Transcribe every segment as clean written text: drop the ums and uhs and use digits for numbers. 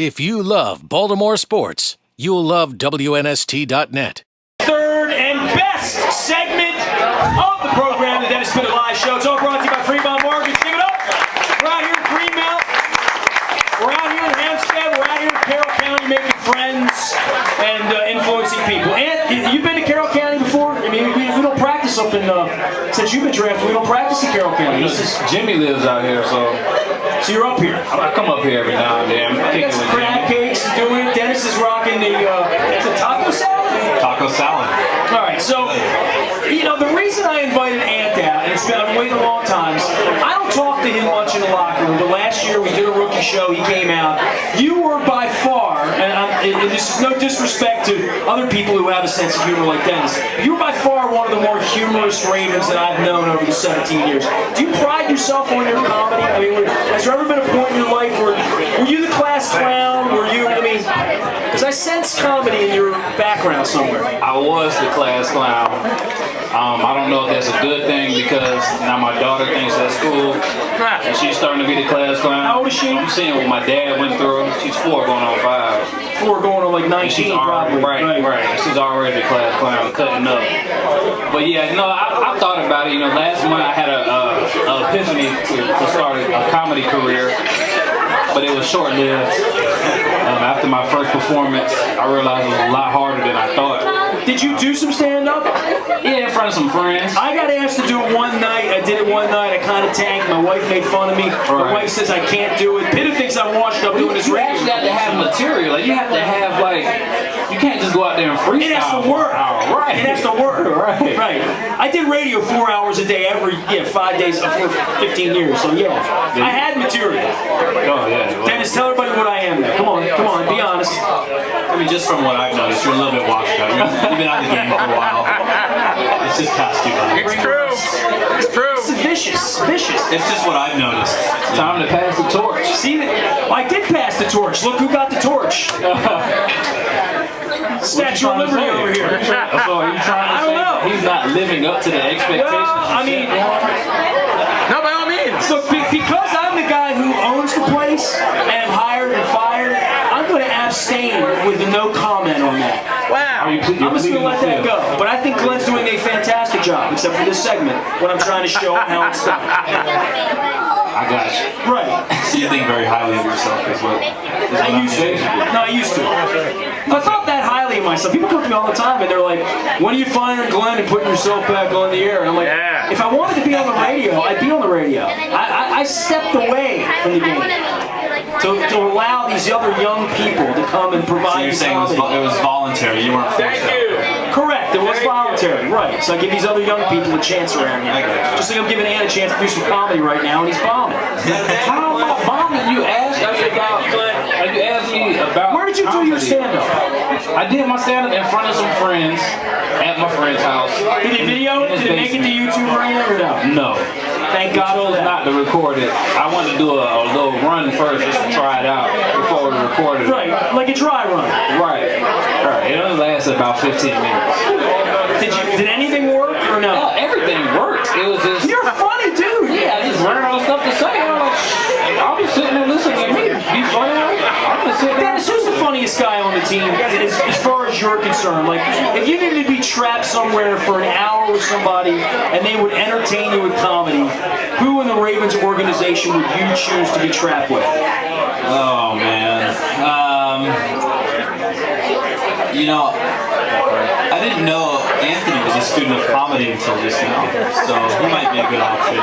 If you love Baltimore sports, you'll love WNST.net. Third and best segment of the program, the Dennis Pitta Live Show. It's all brought to you by Fremont Mortgage. Give it up. We're out here in Greenbelt. We're out here in Hampstead. We're out here in Carroll County making friends and influencing people. And you've been to Carroll County before? I mean, we don't practice up in, since you've been drafted, we don't practice in Carroll County. Jimmy lives out here, so you're up here. I come up here every now and then. I got some crab cakes and doing it. Dennis is rocking the taco salad? Taco salad. All right, so, you know, the reason I invited Ant out, and I've waited a long time, I don't talk to him much in the locker room, but last year we did a rookie show, he came out. You were by far, and this is no disrespect to other people who have a sense of humor like Dennis, you were by far one of the more humorous Ravens that I've known over the 17 years. Do you pride yourself on your comedy? I mean, has there ever been a point in your life where were you the class clown? Were you, I mean, because I sense comedy in your background somewhere. I was the class clown. I don't know if that's a good thing because now my daughter thinks that's cool. And she's starting to be the class clown. How old is she? I'm seeing what my dad went through. She's 4 going on 5. 4 going on like 19 probably. Right. She's already the class clown, cutting up. But yeah, no, I thought about it. You know, last month I had a epiphany to start a comedy career, but it was short-lived. After my first performance, I realized it was a lot harder than I thought. Did you do some stand-up? Yeah, in front of some friends. I got asked to do it one night. I did it one night. I kind of tanked. My wife made fun of me. My wife says I can't do it. Pitta thinks I'm washed up doing this radio. You actually have to have material. Like, you have to have, like, you can't just go out there and freestyle. It has to work. Right. It has to work. Right. I did radio 4 hours a day every 5 days for 15 years. So yeah, I had material. Oh yeah. Well, Dennis, tell everybody what I am now. Come on, be honest. I mean, just from what I've noticed, you're a little bit washed out. You've been out of the game for a while. It's just past you by. It's true. It's vicious. It's just what I've noticed. time to pass the torch. See, I did pass the torch. Look who got the torch. Statue of Liberty over here. So are you trying to I don't know. He's not living up to the expectations? Well, I mean, No, by all means. look, because I'm the guy who owns the place and am hired and fired, I'm going to abstain with no comment on that. Wow. I'm just going to let that go. But I think Glenn's doing a fantastic job, except for this segment, when I'm trying to show how it's done. I got you. Right. So you think very highly of yourself as well. I used to. I thought that highly of myself. People come to me all the time and they're like, when are you firing Glenn and putting yourself back on the air? And I'm like, Yeah. if I wanted to be on the radio, I'd be on the radio. I stepped away from the game to allow these other young people to come and So provide you're saying it was voluntary. You weren't forced Thank out. you. Correct, it was voluntary, right. So I give these other young people a chance around here. I got you. Just like I'm giving Ann a chance to do some comedy right now, and he's bombing. How about bombing? You asked me about. You asked me about. Where did you do your stand-up? I did my stand-up in front of some friends at my friend's house. Did they video it? Did it make it to YouTube or anything, or no? No. Thank God for that. Not to record it. I wanted to do a little run first just to try it out before we recorded it. Right, like a dry run. Right. It only lasted about 15 minutes. Did anything work or no? Oh, everything worked. It was just. You're funny, dude. Yeah, I just learned all the stuff to say. I'm like, I'll be sitting there listening to me be funny. I'm gonna sit there. Dennis, who's the funniest guy on the team as far as you're concerned? Like, if you needed to be trapped somewhere for an hour with somebody and they would entertain you with comedy, who in the Ravens organization would you choose to be trapped with? Oh man. You know, I didn't know Anthony was a student of comedy until just now, so he might be a good option.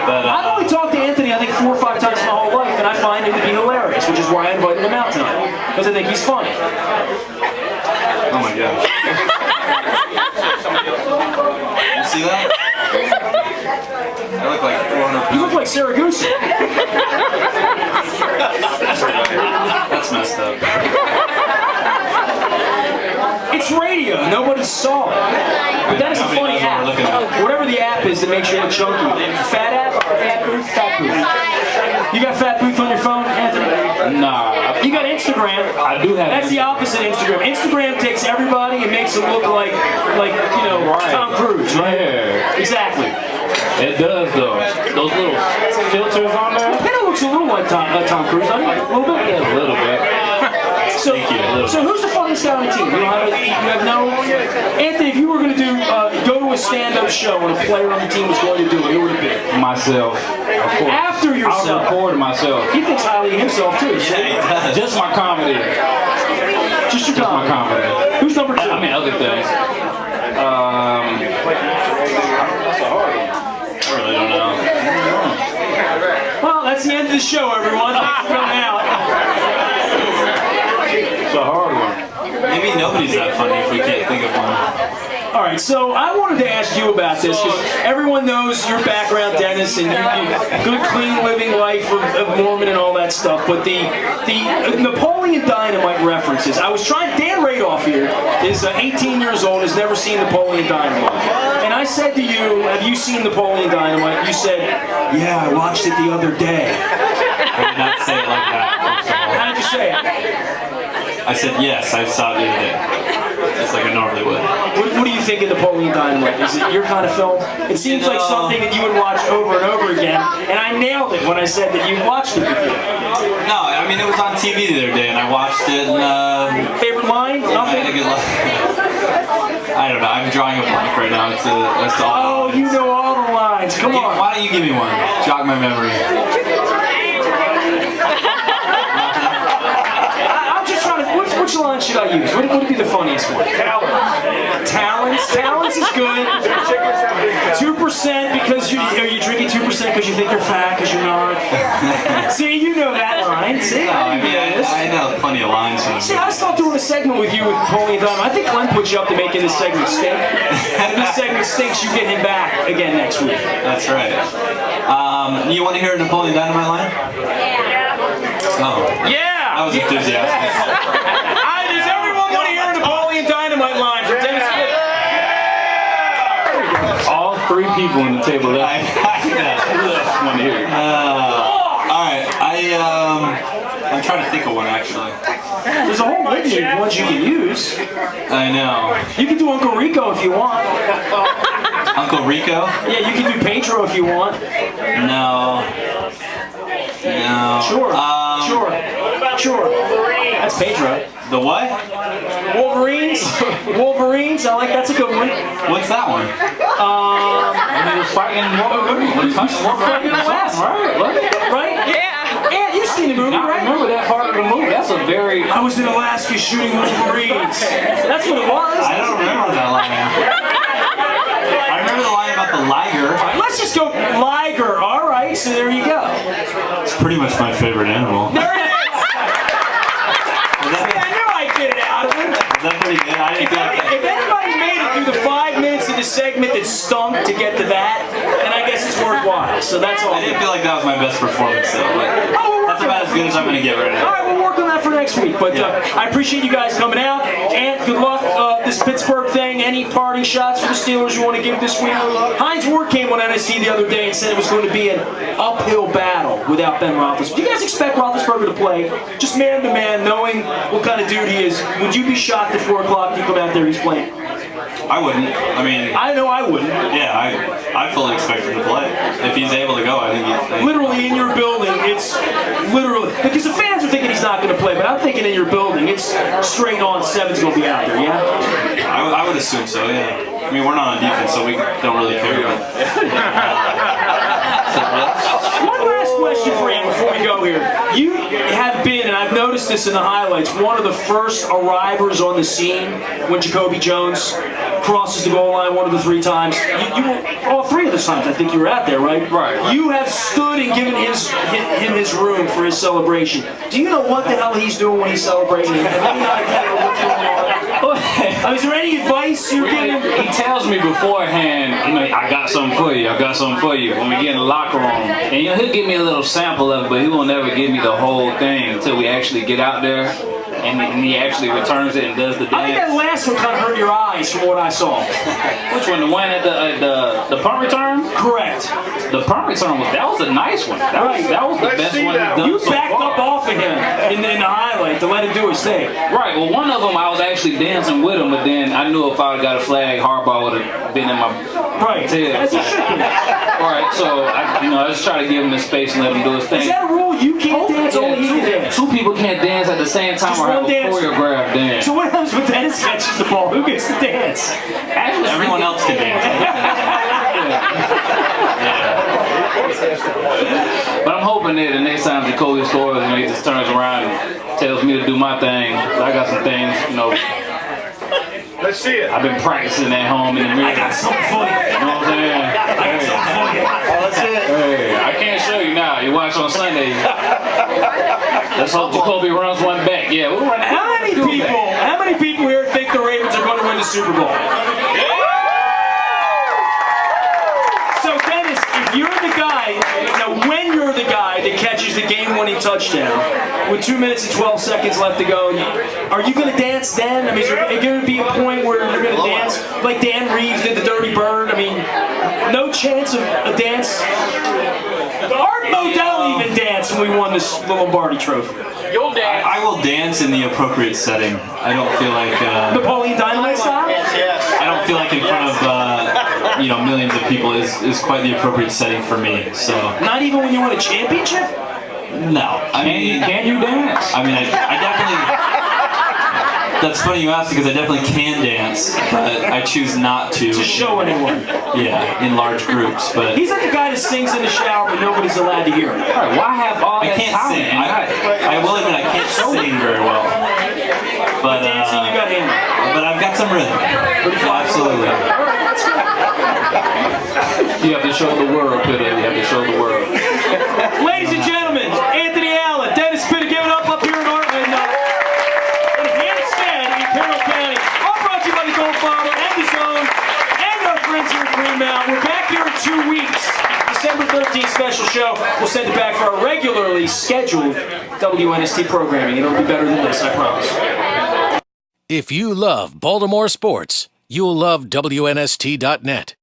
But I've only talked to Anthony, I think, 4 or 5 times in my whole life, and I find him to be hilarious, which is why I invited him out tonight, because I think he's funny. oh my gosh. You see that? I look like 400 pounds. You look like Saragusa. That's messed up. It's radio. Nobody saw it. But that is a funny app. Whatever the app is that makes you look chunky. Fat app? Fat Booth? Fat Booth. You got Fat Booth on your phone, Anthony? Nah. You got Instagram. I do have. That's the opposite of Instagram. Instagram takes everybody and makes them look like you know, Tom Cruise, right? Yeah. Exactly. It does though. Those little filters on there. Pitta looks a little like Tom Cruise, doesn't he? A little bit. Yeah, a little bit. funniest guy on the team. You have no. Anthony, if you were going to go to a stand-up show and a player on the team was going to do it, who would it be? Myself, of course. After yourself. I'll record myself. He thinks highly of himself too. Yeah, he does. Just my comedy. Just your Just my comedy. comedy. Who's number 2? I mean, other things. I really don't know. Well, that's the end of the show, everyone. Thanks for coming out. It's a hard one. Maybe nobody's that funny if we can't think of one. All right, so I wanted to ask you about this because everyone knows your background, Dennis, and you good, clean living life of Mormon and all that stuff. But the Napoleon Dynamite references, I was trying. Dan Radoff here is 18 years old, has never seen Napoleon Dynamite, and I said to you, "Have you seen Napoleon Dynamite?" You said, "Yeah, I watched it the other day." I did not say it like that. First of all. How did you say it? I said yes. I saw it the other day. Just like I normally would. What do you think of Napoleon Dynamite? Is it your kind of film? It seems like something that you would watch over and over again, and I nailed it when I said that you watched it before. No, I mean it was on TV the other day, and I watched it. And, Favorite line? I Nothing? had a good line. I don't know. I'm drawing a blank right now. It's all. Oh, you know all the lines. Come on. Why don't you give me one? Jog my memory. I'm just trying to. Which line should I use? What would be the funniest one? Talents. Talents is good. 2% because are you drinking 2% because you think you're fat because you're not? See, you know that line. See, No, I mean I know plenty of lines from See, I thought doing a segment with you with Napoleon Dynamite. I think Glenn put you up to making this segment stink. And if this segment stinks, you get him back again next week. That's right. You want to hear a Napoleon Dynamite line? Oh. Yeah! That was enthusiastic. Does everyone want to hear a Napoleon Dynamite line from Dennis Pitt? All 3 people on the table left. I know. Want to hear it. Alright, I'm trying to think of one actually. There's a whole litany of ones you can use. I know. You can do Uncle Rico if you want. Uncle Rico? Yeah, you can do Pedro if you want. No. No. Sure. Sure. That's Pedro. The what? Wolverines. I like that's a good one. What's that one? And he was fighting Right? Yeah. And you've seen the movie, I right? remember that part of the movie. That's a very... I was in Alaska shooting Wolverines. That's what it was. I don't remember that line. I remember the line about the liger. All right, let's just go Liger. All right, so there you go. It's pretty much my favorite animal. There it is. I knew I'd get it out of him. Is that pretty good? I didn't feel like If anybody made it through the 5 minutes of the segment that stunk to get to that, then I guess it's worthwhile. So that's all. I didn't feel like that was my best performance though. But that's about as good as I'm going to get right All now. right, we'll work on that for next week. But I appreciate you guys coming out. And good luck. This Pittsburgh thing. Any parting shots for the Steelers you want to give this week? Heinz Ward came on NST the other day and said it was going to be an uphill battle without Ben Roethlisberger. Do you guys expect Roethlisberger to play just man to man, knowing what kind of dude he is? Would you be shocked at 4 o'clock you come out there he's playing? I wouldn't. I mean, I know I wouldn't. yeah, I fully expect him to play. If he's able to go, I think he's... Literally in your building, it's literally, because the fans are thinking he's not going to play, but I'm thinking in your building, it's straight on 7's going to be out there, yeah? I would assume so, yeah. I mean, we're not on defense, so we don't really care. One last question for you before we go here. You have been, and I've noticed this in the highlights, one of the first arrivers on the scene when Jacoby Jones crosses the goal line 1 of the 3 times. You were, all 3 of the times I think you were out there, right? Right. You have stood and given him his room for his celebration. Do you know what the hell he's doing when he's celebrating? Have any idea what's going on? Is there any advice you're giving him? He tells me beforehand, I got something for you, when we get in the locker room. And he'll give me a little sample of it, but he will never give me the whole thing until we actually get out there. And he actually returns it and does the dance. I think that last one kind of hurt your eyes from what I saw. Which one? The one at the punt return? Correct. The punt return was a nice one. That was the best one he's done You so backed far. up off of him in the highlight to let him do his thing. Right. Well, one of them I was actually dancing with him, but then I knew if I would got a flag, Harbaugh would have been in my tail. As he should be. Right. So I just try to give him the space and let him do his thing. Is that a rule? You can't dance, only he can dance. 2 people can't dance at the the same time Just or have one a dance. choreographed dance. So what happens when Dennis catches the ball? Who gets to dance? Actually, Everyone else can dance. But I'm hoping that the next time Jacoby scores, he just turns around and tells me to do my thing. I got some things, Let's see it. I've been practicing at home in the mirror. I got something for you. You know what I'm saying? I got something for you. Let's see it. Hey, I can't show you now. You watch on Sunday. Let's hope Jacoby runs one back. Yeah, we'll run. How many people here think the Ravens are going to win the Super Bowl? So Dennis, if you're the guy, when you're the guy that catches the game-winning touchdown with 2 minutes and 12 seconds left to go, are you going to dance then? I mean, is there going to be a point where you're going to dance like Dan Reeves did the Dirty Bird? I mean, no chance of a dance. Art Modell even danced when we won this Lombardi Trophy. You'll dance. I will dance in the appropriate setting. I don't feel like Napoleon Dynamite style? I don't feel like in front of millions of people is quite the appropriate setting for me. So Not even when you win a championship? no, Can you dance? I mean, I definitely. That's funny you ask because I definitely can dance, but I choose not to. To show anyone. Yeah, in large groups, but He's like the guy that sings in the shower but nobody's allowed to hear him. All right, why have all I that can't talent? sing. I will admit I can't sing very well, but Dancing, you got handled. but I've got some rhythm. Absolutely. You have to show the world, Peter. You have to show the world. Ladies and gentlemen, Anthony Allen, Dennis Pitta, give it up here in Hampstead in Carroll County. All brought to you by the Gold Bottle and the Zone and our friends here at Greenmount. We're back here in 2 weeks. December 13th special show. We'll send it back for our regularly scheduled WNST programming. It'll be better than this, I promise. If you love Baltimore sports, you'll love WNST.net.